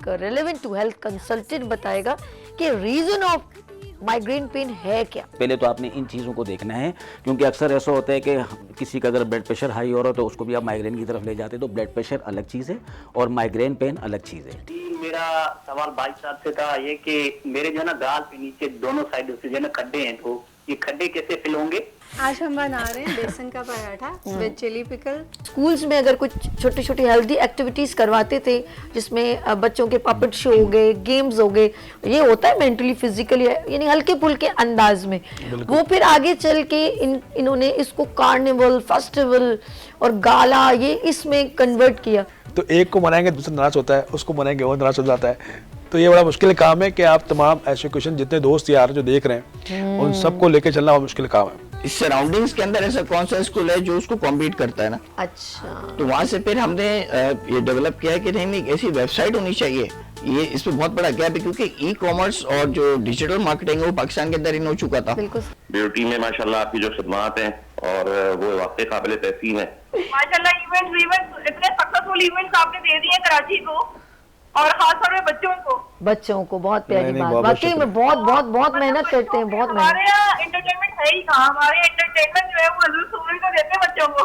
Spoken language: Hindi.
एक रेलेवेंट टू हेल्थ कंसल्टेंट बताएगा कि रीजन ऑफ माइग्रेन पेन है क्या। पहले तो आपने इन चीज़ों को देखना है, क्योंकि अक्सर ऐसा होता है कि किसी का अगर ब्लड प्रेशर हाई हो रहा है तो उसको भी आप माइग्रेन की तरफ ले जाते हैं। तो ब्लड प्रेशर अलग चीज़ है और माइग्रेन पेन अलग चीज़ है। मेरा सवाल भाई साहब से था ये कि मेरे जो है ना गाल पे नीचे दोनों साइड से जो है ना खड्डे हैं, तो ये खड्डे कैसे फिल होंगे? आज हम बना रहे हैं बेसन का paratha with chilli pickle. Schools में अगर कुछ छोटी छोटी हेल्दी एक्टिविटीज करवाते थे जिसमें बच्चों के पपेट शो हो गए, गेम्स हो गए, ये होता है मेंटली फिजिकली यानी हल्के फुल्के अंदाज में, वो फिर आगे चल के इन्होंने इसको कार्निवल फेस्टिवल और गाला ये इसमें कन्वर्ट किया। तो एक को मनाएंगे दूसरा नाराज होता है, उसको मनाएंगे वो नाराज हो जाता है। तो ये बड़ा मुश्किल काम है कि आप तमाम ऐसे क्वेश्चन जितने दोस्त यार जो देख रहे हैं उन सबको लेके चलना बहुत मुश्किल काम है। इस सराउंडिंग्स के अंदर ऐसा कौन सा स्कूल है जो उसको कॉम्पीट करता है ना। अच्छा, तो वहाँ से फिर हमने ये डेवलप किया है कि नहीं ऐसी वेबसाइट होनी चाहिए। ये इसमें बहुत बड़ा गैप है क्योंकि ई कॉमर्स और जो डिजिटल मार्केटिंग है वो पाकिस्तान के अंदर ही हो चुका था। बिल्कुल। ब्यूटी में माशाल्लाह आपकी जो खिदमात हैं और वो वाकई काबिल तहसीन है। माशाल्लाह इवेंट्स इतने सक्सेसफुल इवेंट्स आपने दे दिए कराची को और खास तौर पे बच्चों को बहुत प्यारी बात, बहुत वाकई में बहुत बहुत बहुत मेहनत करते हैं, बहुत मेहनत। हमारे यहाँ एंटरटेनमेंट है ही कहाँ, हमारे एंटरटेनमेंट जो है वो हजूर सुन को देते हैं बच्चों को।